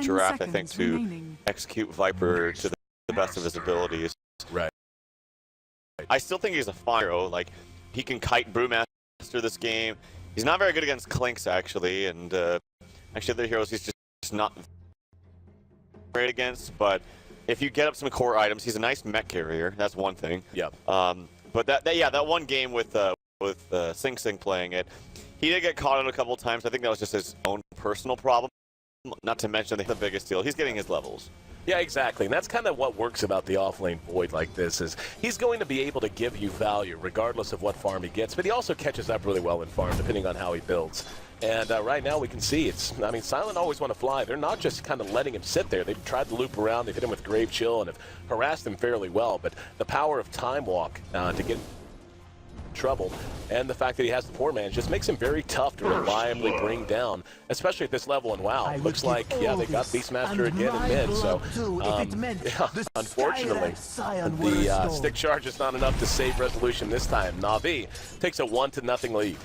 Giraffe, I think, to execute Viper to the best of his abilities. Right. I still think he's a fine hero. Like, he can kite Brewmaster this game. He's not very good against Clinks, actually, and actually other heroes he's just not great against, but if you get up some core items, he's a nice mech carrier. That's one thing. Yep. But that one game with Sing Sing playing it, he did get caught on a couple times. I think that was just his own personal problem. Not to mention the biggest deal. He's getting his levels. Yeah, exactly. And that's kind of what works about the offlane Void like this is he's going to be able to give you value regardless of what farm he gets, but he also catches up really well in farm depending on how he builds. And right now we can see Silent always want to fly. They're not just kind of letting him sit there. They've tried to loop around. They've hit him with Grave Chill and have harassed him fairly well. But the power of Time Walk to get trouble and the fact that he has the poor man just makes him very tough to reliably bring down, especially at this level. And wow, looks like they got Beastmaster again in mid. So unfortunately the stick charge is not enough to save Resolution this time. Na'Vi takes a 1-0 lead.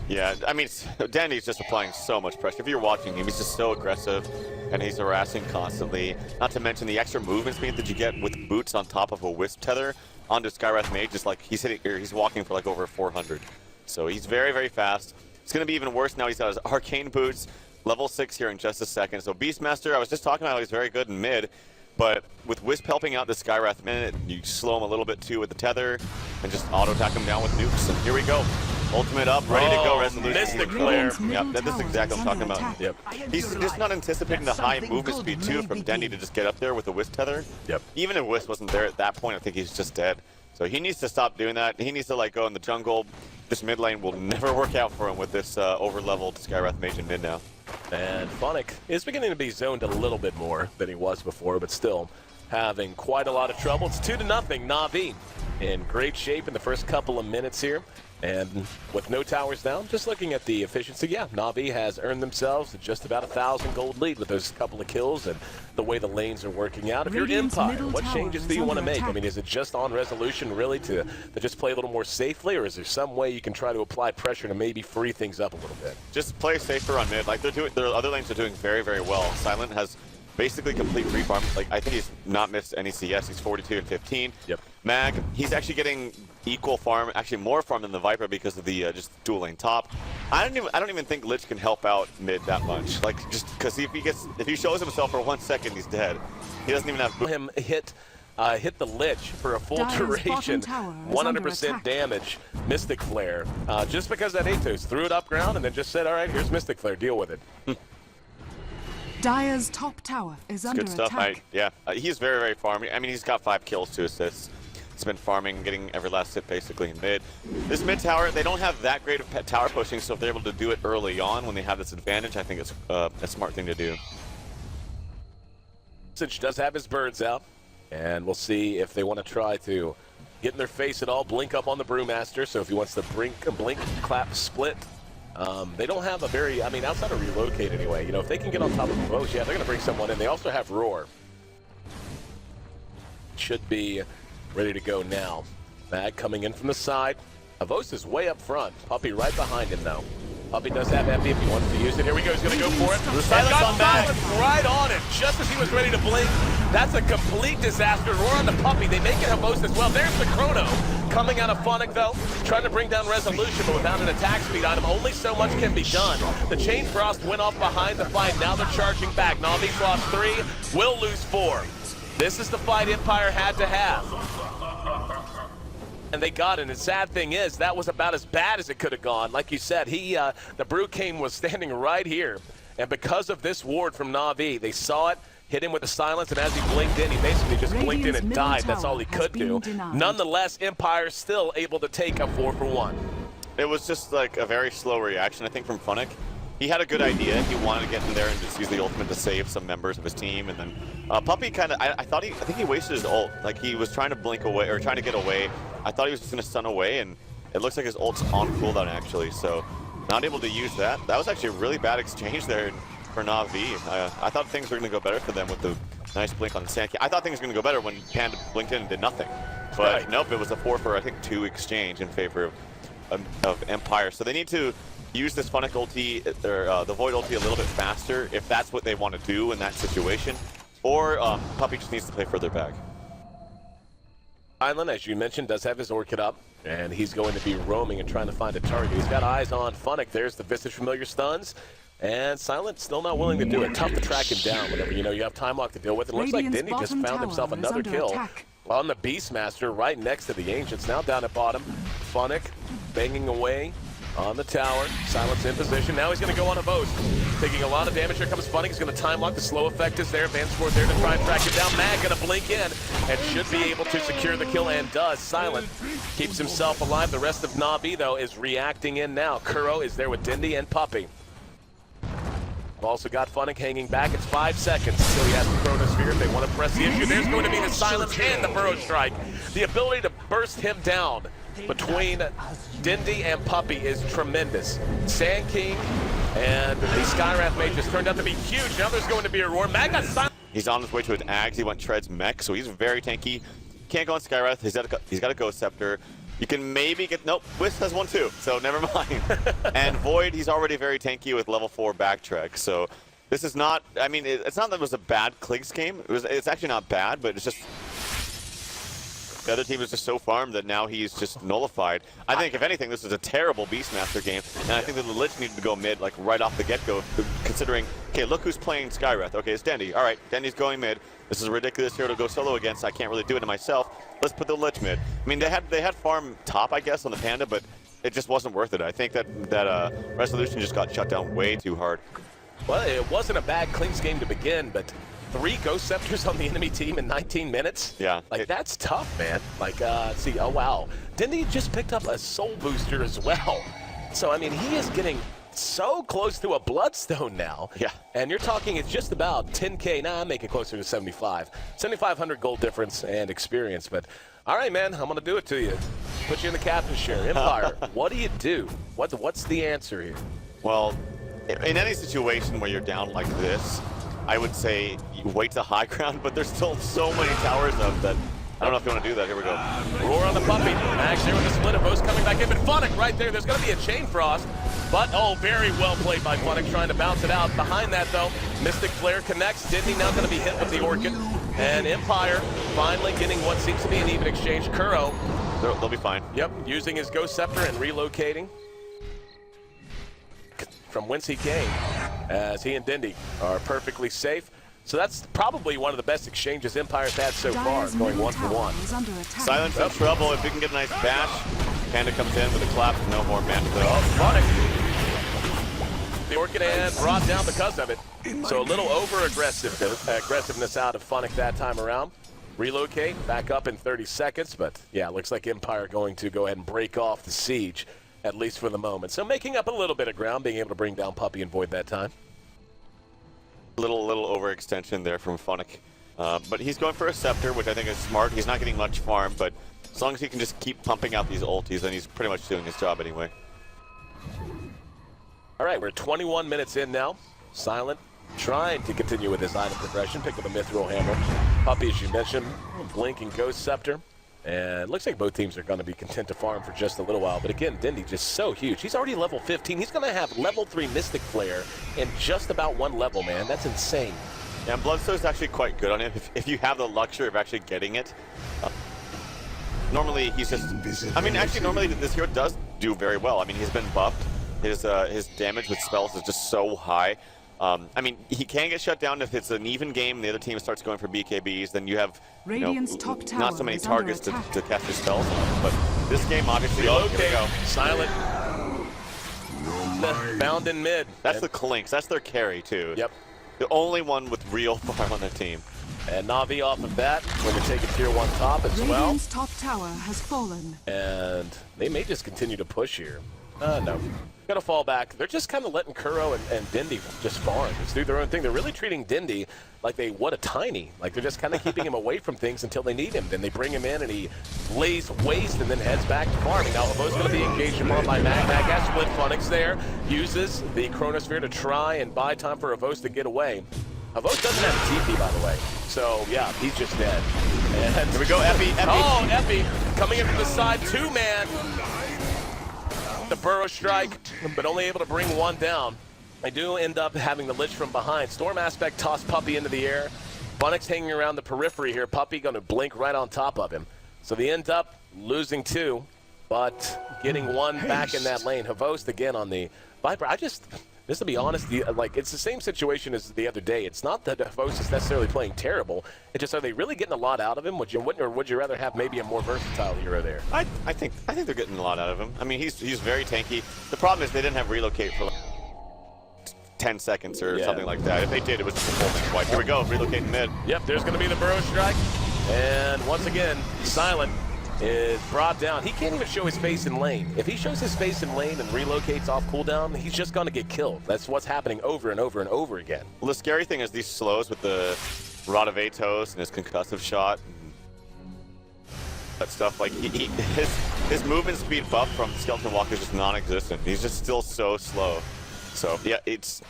Yeah, I mean, Danny's just applying so much pressure. If you're watching him, he's just so aggressive, and he's harassing constantly. Not to mention the extra movement speed that you get with boots on top of a Wisp tether onto Skywrath Mage. Just like he's walking for like over 400. So he's very, very fast. It's going to be even worse now. He's got his Arcane boots, level 6 here in just a second. So Beastmaster, I was just talking about how he's very good in mid, but with Wisp helping out the Skywrath Minute, you slow him a little bit too with the tether, and just auto-attack him down with nukes. And here we go. Ultimate up, ready to go, Resolution. Mystic Flare. Yep, that's exactly what I'm talking about. Yep. He's just not anticipating the high movement speed, too, from Denny to just get up there with the Wisp tether. Yep. Even if Wisp wasn't there at that point, I think he's just dead. So he needs to stop doing that. He needs to, like, go in the jungle. This mid lane will never work out for him with this over-leveled Skywrath Mage in mid now. And Funnick is beginning to be zoned a little bit more than he was before, but still having quite a lot of trouble. It's 2-0. Na'Vi in great shape in the first couple of minutes here. And with no towers down, just looking at the efficiency, yeah, Na'Vi has earned themselves just about 1,000 gold lead with those couple of kills and the way the lanes are working out. If you're Empire, what changes do you want to make? I mean, is it just on Resolution really to just play a little more safely, or is there some way you can try to apply pressure to maybe free things up a little bit? Just play safer on mid. Like their other lanes are doing very, very well. Silent has basically complete free farm. Like I think he's not missed any CS. He's 42 and 15. Yep. Mag, he's actually getting equal farm, actually more farm than the Viper because of the just dual lane top. I don't even think Lich can help out mid that much. Like just because if he shows himself for 1 second, he's dead. He doesn't even have him hit the Lich for a full duration, 100% damage, Mystic Flare, just because that Atos threw it up ground and then just said, all right, here's Mystic Flare, deal with it. Dire's top tower is under good stuff. attack. He's very, very farming. I mean, he's got 5 kills, 2 assists. He's been farming, getting every last hit basically in mid. This mid tower, they don't have that great of tower pushing, so if they're able to do it early on when they have this advantage, I think it's a smart thing to do. Sitch does have his birds out, and we'll see if they want to try to get in their face at all, blink up on the Brewmaster, so if he wants to blink, clap, split. They don't have a very, I mean, outside of relocate anyway, you know, if they can get on top of Avos, yeah, they're going to bring someone in. They also have Roar. Should be ready to go now. Mag coming in from the side. Avos is way up front. Puppy right behind him now. Puppy does have Epi if he wants to use it. Here we go, he's going to go for it. Silence on Mag. Right on it, just as he was ready to blink. That's a complete disaster. Roar on the Puppy. They make it Avos as well. There's the Chrono. Coming out of Funnick, though, trying to bring down Resolution, but without an attack speed item, only so much can be done. The Chain Frost went off behind the fight. Now they're charging back. Na'Vi Frost 3, will lose 4. This is the fight Empire had to have. And they got it. And the sad thing is, that was about as bad as it could have gone. Like you said, the Brew King was standing right here. And because of this ward from Na'Vi, they saw it, hit him with the silence, and as he blinked in, he basically just blinked in and died. That's all he could do. Nonetheless, Empire still able to take a 4-for-1. It was just like a very slow reaction, I think, from Funnick. He had a good idea. He wanted to get in there and just use the ultimate to save some members of his team, and then Puppy kind of, I think he wasted his ult. Like he was trying to blink away or trying to get away. I thought he was just going to stun away, and it looks like his ult's on cooldown actually. So not able to use that. That was actually a really bad exchange there for Na'Vi. I thought things were going to go better for them with the nice blink on the Sand King. I thought things were going to go better when Panda blinked in and did nothing. But nope, it was a 4 for I think 2 exchange in favor of Empire. So they need to use this Funnick ulti, or the Void ulti a little bit faster if that's what they want to do in that situation. Or Puppey just needs to play further back. Island, as you mentioned, does have his Orchid up, and he's going to be roaming and trying to find a target. He's got eyes on Funnick. There's the Visage Familiar stuns. And Silent still not willing to do it. Tough to track him down whenever you have Time Lock to deal with. It looks like Dindy just found himself another kill on the Beastmaster right next to the Ancients. Now down at bottom. Funnick banging away on the tower. Silent's in position. Now he's going to go on a Vost. Taking a lot of damage. Here comes Funnick. He's going to Time Lock. The slow effect is there. Van Sport there to try and track him down. Mag going to blink in and should be able to secure the kill, and does. Silent keeps himself alive. The rest of Na'Vi, though, is reacting in now. Kuro is there with Dindy and Puppey. We've also got Funnick hanging back. It's 5 seconds until he has the Chronosphere. If they want to press the issue, there's going to be the Silence and the Burrow Strike. The ability to burst him down between Dindy and Puppey is tremendous. Sand King and the Skywrath Mage just turned out to be huge. Now there's going to be a roar. Mag got Silence. He's on his way to an Ags. He went Tread's mech, so he's very tanky. Can't go on Skywrath. He's got a Ghost Scepter. You can maybe get, nope, Wisp has one too, so never mind. And Void, he's already very tanky with level 4 backtrack, so this is not, I mean, it's not that it was a bad Kligs game. It's actually not bad, but it's just, the other team is just so farmed that now he's just nullified. I think, if anything, this is a terrible Beastmaster game, and I think that the Lich needed to go mid, like, right off the get-go, considering, okay, look who's playing Skywrath. Okay, it's Dendy. All right, Dendy's going mid. This is a ridiculous hero to go solo against. I can't really do it to myself. Let's put the Lich mid. I mean, they had farm top, I guess, on the Panda, but it just wasn't worth it. I think that Resolution just got shut down way too hard. Well, it wasn't a bad Kligs game to begin, but 3 Ghost Scepters on the enemy team in 19 minutes? Yeah. Like, that's tough, man. Like, see, oh, wow. Dindy just picked up a Soul Booster as well. So, I mean, he is getting so close to a Bloodstone now. Yeah. And you're talking it's just about 10K. Nah, I'm making closer to 75. 7,500 gold difference and experience. But, all right, man, I'm going to do it to you. Put you in the captain's chair. Empire, what do you do? What's the answer here? Well, in any situation where you're down like this, I would say you wait to high ground, but there's still so many towers up that I don't know if you want to do that. Here we go. Roar on the Puppey. Max there with the split. Vost coming back in, but Funnick right there. There's going to be a Chain Frost. But, oh, very well played by Funnick, trying to bounce it out. Behind that, though, Mystic Flare connects. Dindy now going to be hit with the Orchid. And Empire finally getting what seems to be an even exchange. Kuro. They'll be fine. Yep, using his Ghost Scepter and relocating from whence he came, as he and Dindy are perfectly safe. So that's probably one of the best exchanges Empire's had so far, going 1-for-1. Silence in trouble. If we can get a nice bash, Panda comes in with a clap. No more mana though. Funnick. The Orchid and brought down because of it. So a little aggressiveness out of Funnick that time around. Relocate, back up in 30 seconds, but yeah, looks like Empire going to go ahead and break off the siege, at least for the moment. So making up a little bit of ground, being able to bring down Puppey and Void that time. Little overextension there from Funnick. But he's going for a Scepter, which I think is smart. He's not getting much farm, but as long as he can just keep pumping out these ultis, then he's pretty much doing his job anyway. All right, we're 21 minutes in now. Silent trying to continue with his item progression. Pick up a Mithril Hammer. Puppey, as you mentioned, blinking Ghost Scepter. And it looks like both teams are going to be content to farm for just a little while. But again, Dindy just so huge. He's already level 15. He's going to have level 3 Mystic Flare in just about 1 level, man. That's insane. Yeah, and Bloodstone is actually quite good on him if you have the luxury of actually getting it. Normally, he's just... I mean, actually, normally this hero does do very well. I mean, he's been buffed. His damage with spells is just so high. I mean, he can get shut down if it's an even game and the other team starts going for BKBs. Then you have not so many targets to cast your spells on. But this game, obviously, here we go. Silent. Bound in mid. That's the Clinks. That's their carry, too. Yep. The only one with real farm on their team. And Na'Vi off of that, going to take a tier 1 top as well. Radiant's top tower has fallen. And they may just continue to push here. No. Gonna fall back. They're just kind of letting Kuro and Dindy just farm. Just do their own thing. They're really treating Dindy like they would a Tiny. Like they're just kind of keeping him away from things until they need him. Then they bring him in and he lays waste and then heads back to farming. Now, Avo's going to be engaged upon by Mag. Mag has split. Funnick's there. Uses the Chronosphere to try and buy time for Avos to get away. Avos doesn't have a TP, by the way. So, yeah, he's just dead. And here we go, Epi. Oh, Epi coming in from the side. 2-man. the burrow strike, but only able to bring one down. They do end up having the Lich from behind. Storm Aspect tossed Puppey into the air. Funnick's hanging around the periphery here. Puppey going to blink right on top of him. So they end up losing 2, but getting 1 back in that lane. Havost again on the Viper. Just to be honest, it's the same situation as the other day. It's not that Havost is necessarily playing terrible. It's just, are they really getting a lot out of him? Would you rather have maybe a more versatile hero there? I think they're getting a lot out of him. I mean, he's very tanky. The problem is they didn't have relocate for like 10 seconds or something like that. If they did, it was just a full minute wipe. Here we go, relocating mid. Yep, there's going to be the burrow strike. And once again, Silent is brought down. He can't even show his face in lane. If he shows his face in lane and relocates off cooldown, he's just going to get killed. That's what's happening over and over and over again. Well, the scary thing is these slows with the Rod of Atos and his concussive shot. That stuff, like his movement speed buff from Skeleton Walk is just non-existent. He's just still so slow. So yeah, it's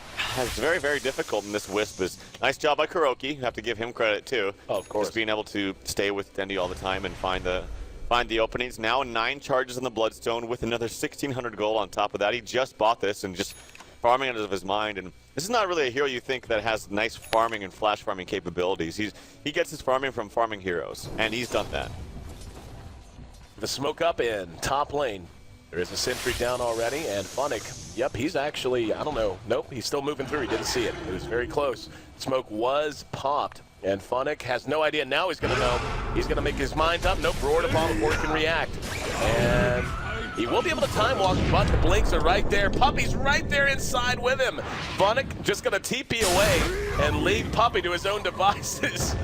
very, very difficult in this Wisp. Nice job by Kuroki. You have to give him credit too. Oh, of course. Just being able to stay with Dendi all the time and find the openings. Now 9 charges in the Bloodstone with another 1,600 gold on top of that. He just bought this and just farming out of his mind. And this is not really a hero you think that has nice farming and flash farming capabilities. He gets his farming from farming heroes, and he's done that. The smoke up in top lane. There is a sentry down already, and Funnick, yep, he's actually, I don't know, nope, he's still moving through. He didn't see it. It was very close. Smoke was popped, and Funnick has no idea. Now he's going to know. He's going to make his mind up. Nope, roar to bomb before he can react. And he will be able to time walk, but the blinks are right there. Puppey's right there inside with him. Funnick just going to TP away and leave Puppey to his own devices.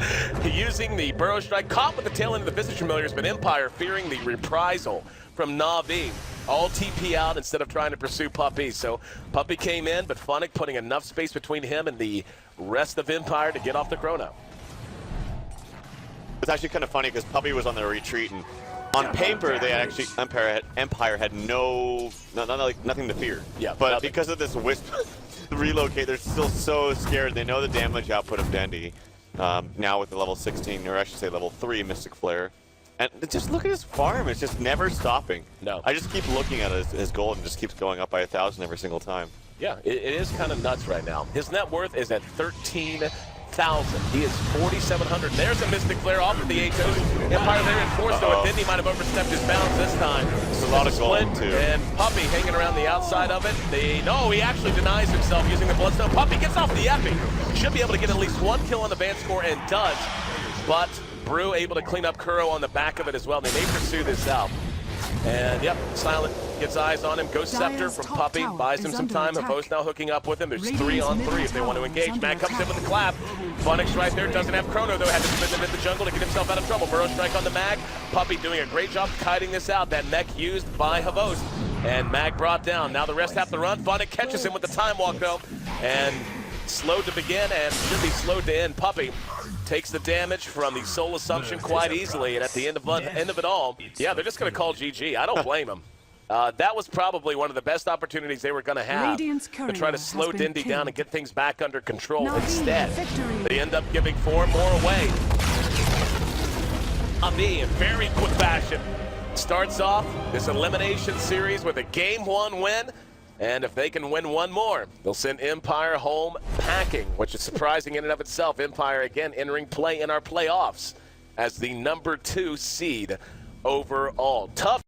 Using the burrow strike, caught with the tail end of the Visage Familiars, but Empire fearing the reprisal from Na'Vi. All TP out instead of trying to pursue Puppey. So Puppey came in, but Funnick putting enough space between him and the rest of Empire to get off the chrono. It's actually kind of funny because Puppey was on the retreat, and on paper they actually Empire had nothing to fear. Yeah, but nothing. Because of this Wisp relocate, they're still so scared. They know the damage output of Dendi now with the level 16, or I should say level 3 Mystic Flare. And just look at his farm, it's just never stopping. No. I just keep looking at his gold and just keeps going up by 1,000 every single time. Yeah, it is kind of nuts right now. His net worth is at 13,000. He is 4,700. There's a Mystic Flare off of the Atos. Empire there in force, though. Dendi might have overstepped his bounds this time. It's a lot of gold, too. And Puppey hanging around the outside of it. No, he actually denies himself using the Bloodstone. Puppey gets off the Epic. Should be able to get at least 1 kill on the Van score, and does. But Brew able to clean up Kuro on the back of it as well. They may pursue this out. And yep, Silent gets eyes on him. Ghost Scepter from Puppey buys him some time. Havost now hooking up with him. There's 3 on 3 if they want to engage. Mag comes in with the clap. Funnick's right there. Doesn't have Chrono though. Had to spin them in the jungle to get himself out of trouble. Burrow strike on the Mag. Puppey doing a great job kiting this out. That mech used by Havost. And Mag brought down. Now the rest have to run. Funnick catches him with the time walk though. And slowed to begin and should be slowed to end. Puppey takes the damage from the Soul Assumption quite easily, and at the end of it all, yeah, they're just going to call GG. I don't blame them. That was probably one of the best opportunities they were going to have to try to slow Dendi down and get things back under control. Instead, they end up giving 4 more away. Na'Vi in very quick fashion starts off this elimination series with a Game 1 win. And if they can win 1 more, they'll send Empire home packing, which is surprising in and of itself. Empire, again, entering play in our playoffs as the #2 seed overall. Tough.